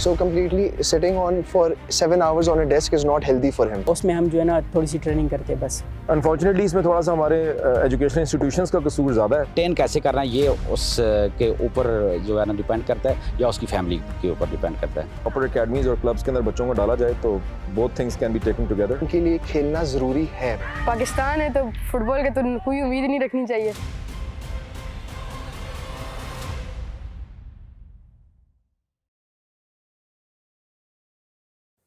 So completely sitting on for 7 hours on a desk is not healthy for him. उसमें हम जो है ना थोड़ी सी ट्रेनिंग करते हैं बस। Unfortunately इसमें थोड़ा सा हमारे एजुकेशनल इंस्टीट्यूशंस का कसूर ज़्यादा है। टेन कैसे करना है ये उसके ऊपर जो है ना डिपेंड करता है या उसकी फैमिली के ऊपर डिपेंड करता है। प्रॉपर एकेडमीज और क्लब्स के अंदर बच्चों को डाला जाए तो both things can be taken together. उनके लिए खेलना ज़रूरी है। पाकिस्तान है तो फुटबॉल के तो कोई उम्मीद नहीं रखनी चाहिए।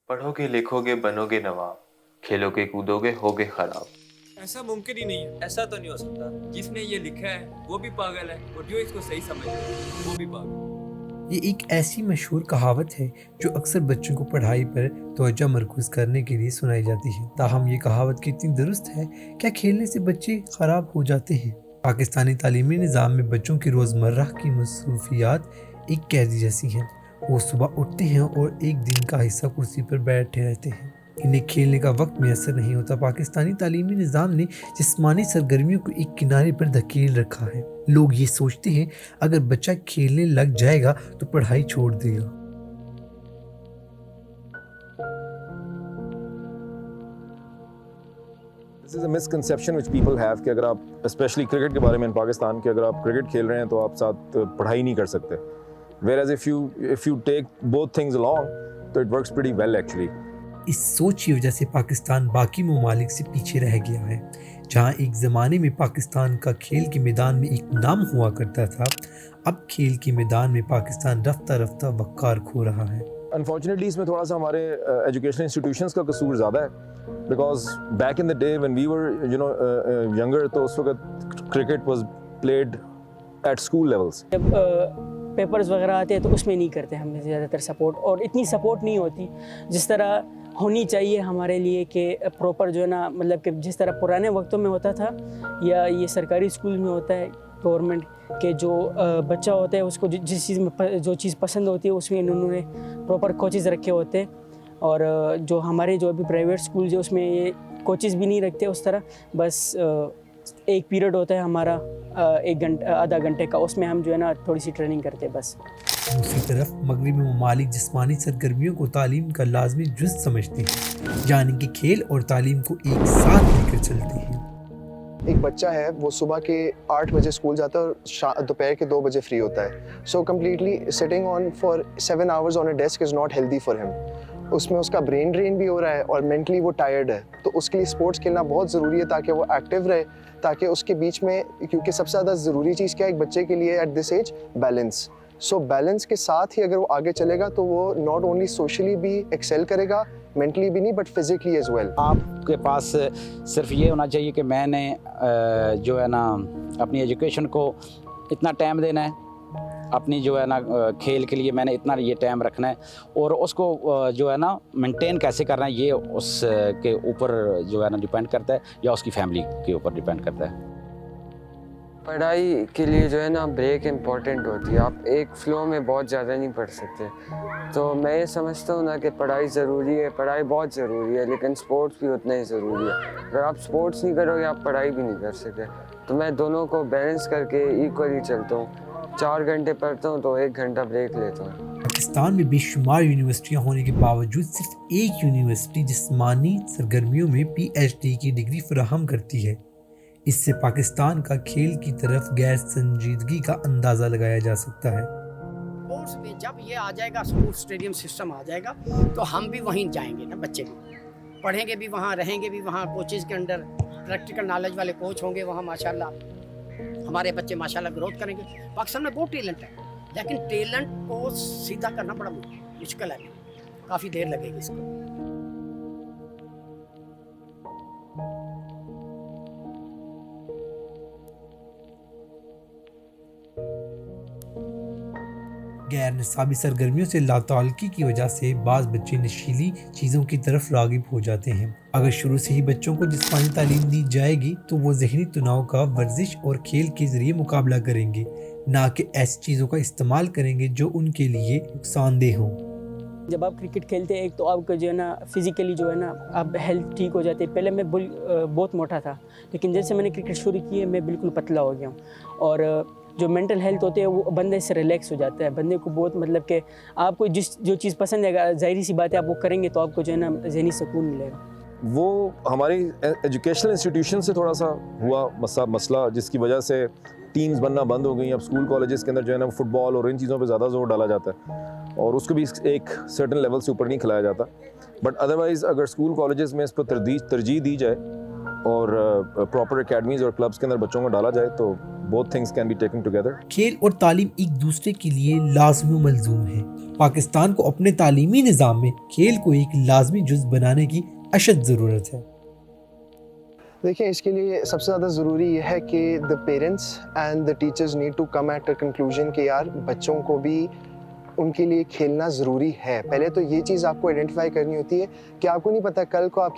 पढ़ोगे लिखोगे बनोगे नवाब, खेलोगे कूदोगे होगे खराब। ऐसा मुमकिन ही नहीं है। ऐसा तो नहीं हो सकता। जिसने ये लिखा है वो भी पागल है और जो इसको सही समझ रहा है वो भी पागल। ये एक ऐसी मशहूर कहावत है जो अक्सर बच्चों को पढ़ाई पर तवज्जो मरकूज करने के लिए सुनाई जाती है। ताहम ये कहावत कितनी दुरुस्त है, क्या खेलने से बच्चे खराब हो जाते हैं? पाकिस्तानी तालीमी निज़ाम में बच्चों की रोज़मर्रा की मसरूफियात एक कैदी जैसी हैं। वो सुबह उठते हैं और एक दिन का हिस्सा कुर्सी पर बैठे रहते हैं। इन्हें खेलने का वक्त मैसर नहीं होता। पाकिस्तानी तालीमी निज़ाम ने जिस्मानी सरगर्मियों को एक किनारे पर धकेल रखा है। लोग ये सोचते हैं अगर बच्चा खेलने लग जाएगा तो पढ़ाई छोड़ देगा। This is a misconception which people have कि अगर आप especially क्रिकेट के बारे में पाकिस्तान के अगर आप क्रिकेट खेल रहे हैं तो आप साथ पढ़ाई नहीं कर सकते। Whereas if you take both things along, तो it works pretty well actually. इस सोच की वजह से पाकिस्तान बाकी ममालिक से पीछे रह गया है। जहाँ एक ज़माने में पाकिस्तान का खेल के मैदान में एक नाम हुआ करता था, अब खेल के मैदान में पाकिस्तान रफ्ता रफ्ता वक़ार खो रहा है। Unfortunately इसमें थोड़ा सा हमारे एजुकेशनल इंस्टीट्यूशंस का कसूर ज़्यादा है। Because back in the day when we were younger तो उस वक्त cricket was played at school levels. Papers वगैरह आते हैं तो उसमें नहीं करते हम ज़्यादातर सपोर्ट, और इतनी सपोर्ट नहीं होती जिस तरह होनी चाहिए हमारे लिए कि प्रॉपर जो है ना, मतलब कि जिस तरह पुराने वक्तों में होता था या ये सरकारी स्कूल में होता है गवर्नमेंट के, जो बच्चा होता है उसको जिस चीज़ में जो चीज़ पसंद होती है उसमें इन्होंने प्रॉपर कोचेज़ रखे होते हैं। और जो हमारे जो अभी प्राइवेट स्कूल जो उसमें ये कोचेज़ भी नहीं रखते उस तरह, बस एक पीरियड होता है हमारा 1 घंटा आधा घंटे का, उसमें हम जो है ना थोड़ी सी ट्रेनिंग करते हैं बस। दूसरी तरफ मगरबी ममालिक जिस्मानी सरगर्मियों को तालीम का लाजमी जुज़ समझते हैं, यानी कि खेल और तालीम को एक साथ लेकर चलते हैं। एक बच्चा है वो सुबह के 8 बजे स्कूल जाता है और दोपहर के 2 बजे फ्री होता है। So completely sitting on for 7 hours on a desk is not healthy for him. उसमें उसका ब्रेन ड्रेन भी हो रहा है और मेंटली वो टायर्ड है। तो उसके लिए स्पोर्ट्स खेलना बहुत ज़रूरी है ताकि वो एक्टिव रहे, ताकि उसके बीच में, क्योंकि सबसे ज़्यादा ज़रूरी चीज़ क्या है एक बच्चे के लिए at this age? Balance. So balance के साथ ही अगर वो आगे चलेगा तो वो नॉट ओनली सोशली भी एक्सेल करेगा, मेंटली भी नहीं बट फिजिकली एज वेल। आपके पास सिर्फ ये होना चाहिए कि मैंने जो है ना अपनी एजुकेशन को इतना टाइम देना है, अपनी जो है ना खेल के लिए मैंने इतना ये टाइम रखना है, और उसको जो है ना मेंटेन कैसे करना है ये उसके ऊपर जो है ना डिपेंड करता है या उसकी फैमिली के ऊपर डिपेंड करता है। पढ़ाई के लिए जो है ना ब्रेक इम्पॉर्टेंट होती है। आप एक फ़्लो में बहुत ज़्यादा नहीं पढ़ सकते। तो मैं ये समझता हूँ ना कि पढ़ाई ज़रूरी है, पढ़ाई बहुत ज़रूरी है, लेकिन स्पोर्ट्स भी उतना ही ज़रूरी है। अगर आप स्पोर्ट्स नहीं करोगे आप पढ़ाई भी नहीं कर सकते। तो मैं दोनों को बैलेंस करके इक्वली चलता हूँ। 4 घंटे पढ़ता हूँ तो 1 घंटा ब्रेक लेता हूँ। पाकिस्तान में बेशुमार यूनिवर्सिटियाँ होने के बावजूद सिर्फ एक यूनिवर्सिटी जिस्मानी सरगर्मियों में PhD की डिग्री फराहम करती है। इससे पाकिस्तान का खेल की तरफ गैर संजीदगी का अंदाज़ा लगाया जा सकता है। स्पोर्ट्स में जब ये आ जाएगा, स्पोर्ट्स स्टेडियम सिस्टम आ जाएगा तो हम भी वहीं जाएंगे ना, बच्चे भी पढ़ेंगे भी वहाँ, रहेंगे भी वहाँ, कोचेज़ के अंडर प्रैक्टिकल नॉलेज वाले कोच होंगे वहाँ। माशाल्लाह हमारे बच्चे माशाल्लाह ग्रोथ करेंगे। पाकिस्तान में बहुत टैलेंट है, लेकिन टैलेंट को सीधा करना बड़ा मुश्किल है, काफ़ी देर लगेगी इसको। गैर निसाबी सरगर्मियों से लाताल्की की वजह से बाज़ बच्चे नशीली चीज़ों की तरफ राग़िब हो जाते हैं। अगर शुरू से ही बच्चों को जिस्मानी तालीम दी जाएगी तो वो ज़हनी तनाव का वर्जिश और खेल के ज़रिए मुकाबला करेंगे, ना कि ऐसी चीज़ों का इस्तेमाल करेंगे जो उनके लिए नुकसानदेह हों। जब आप क्रिकेट खेलते हैं एक तो आपका जो है ना फिज़िकली जो है ना आप हेल्थ ठीक हो जाती है। पहले मैं बहुत मोटा था, लेकिन जैसे मैंने क्रिकेट शुरू की है मैं बिल्कुल पतला हो गया हूँ। और جو مینٹل ہیلتھ ہوتے ہیں وہ بندے سے ریلیکس ہو جاتا ہے. بندے کو بہت مطلب کہ آپ کو جو چیز پسند ہے ظاہری سی بات ہے آپ وہ کریں گے تو آپ کو جو ہے نا ذہنی سکون ملے گا. وہ ہماری ایجوکیشنل انسٹیٹیوشن سے تھوڑا سا ہوا مسئلہ جس کی وجہ سے ٹیمز بننا بند ہو گئیں. اب اسکول کالجز کے اندر جو ہے نا فٹ بال اور ان چیزوں پہ زیادہ زور ڈالا جاتا ہے اور اس کو بھی ایک سرٹن لیول سے اوپر نہیں کھلایا جاتا. بٹ ادروائز اگر اسکول کالجز میں اس پر ترجیح دی جائے اور پراپر اکیڈمیز اور کلبس کے اندر بچوں کو ڈالا جائے تو both things can be taken together. کھیل اور تعلیم ایک دوسرے کے لیے لازمی و ملزوم ہے. پاکستان کو اپنے تعلیمی نظام میں کھیل کو ایک لازمی جز بنانے کی اشد ضرورت ہے. دیکھیں اس کے لیے سب سے زیادہ ضروری یہ ہے کہ the parents and the teachers need to come at a conclusion کہ یار بچوں کو بھی ان کے لیے کھیلنا ضروری ہے. پہلے تو یہ چیز آپ کو آئیڈینٹیفائی کرنی ہوتی ہے کہ آپ کو نہیں پتہ کل کو آپ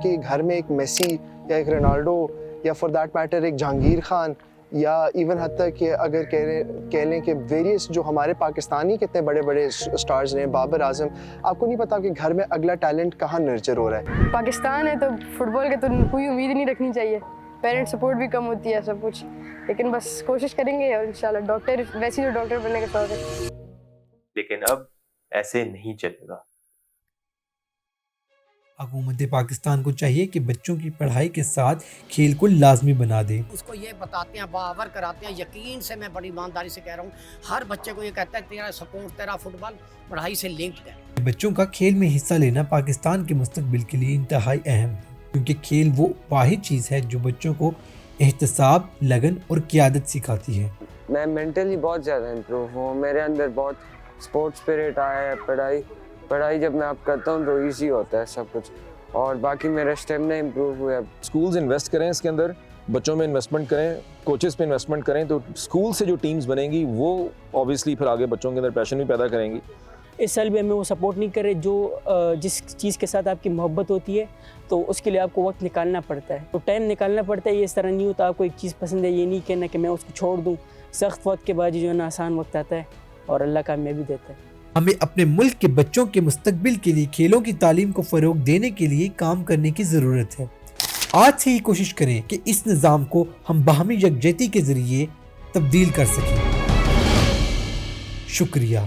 کے گھر میں ایک میسی یا ایک رونالڈو یا فار دیٹ میٹر ایک جہانگیر خان یا ایون حتیٰ کہ اگر کہہ لیں کہ ویریس جو ہمارے پاکستانی کتنے بڑے بڑے اسٹارز ہیں, بابر اعظم, آپ کو نہیں پتا کہ گھر میں اگلا ٹیلنٹ کہاں نرچر ہو رہا ہے. پاکستان ہے تو فٹ بال کے تو کوئی امید نہیں رکھنی چاہیے. پیرنٹ سپورٹ بھی کم ہوتی ہے سب کچھ, لیکن بس کوشش کریں گے اور انشاءاللہ ڈاکٹر ویسے تو ڈاکٹر بننے کا شوق ہے. لیکن اب ایسے نہیں چلے گا. حکومت پاکستان کو چاہیے کہ بچوں کی پڑھائی کے ساتھ کھیل کو لازمی بنا دے. اس کو یہ بتاتے ہیں, باور کراتے ہیں, یقین سے میں بڑی ایمانداری سے کہہ رہا ہوں, ہر بچے کو یہ کہتا ہے تیرا سپورٹ, تیرا فٹ بال پڑھائی سے لنکڈ ہے. بچوں کا کھیل میں حصہ لینا پاکستان کے مستقبل کے لیے انتہائی اہم ہے, کیونکہ کھیل وہ واحد چیز ہے جو بچوں کو احتساب, لگن اور قیادت سکھاتی ہے. میں مینٹلی بہت زیادہ امپروو ہوں, میرے اندر بہت اسپورٹس اسپرٹ آیا ہے. پڑھائی جب میں اب کرتا ہوں تو ایزی ہوتا ہے سب کچھ, اور باقی میرا اسٹیمنا امپروو ہوا ہے. اسکولز انویسٹ کریں اس کے اندر, بچوں میں انویسٹمنٹ کریں, کوچز پہ انویسٹمنٹ کریں تو اسکول سے جو ٹیمز بنیں گی وہ اوبیسلی پھر آگے بچوں کے اندر پیشن بھی پیدا کریں گی. اس سال بھی ہمیں وہ سپورٹ نہیں کرے جو جس چیز کے ساتھ آپ کی محبت ہوتی ہے تو اس کے لیے آپ کو وقت نکالنا پڑتا ہے, تو ٹائم نکالنا پڑتا ہے. یہ اس طرح نہیں ہوتا آپ کو ایک چیز پسند ہے یہ نہیں کہنا کہ میں اس کو چھوڑ دوں. سخت وقت کے بعد جو ہے نا آسان وقت آتا ہے اور اللہ کامیابی دیتا ہے. ہمیں اپنے ملک کے بچوں کے مستقبل کے لیے کھیلوں کی تعلیم کو فروغ دینے کے لیے کام کرنے کی ضرورت ہے. آج سے ہی کوشش کریں کہ اس نظام کو ہم باہمی یکجہتی کے ذریعے تبدیل کر سکیں. شکریہ.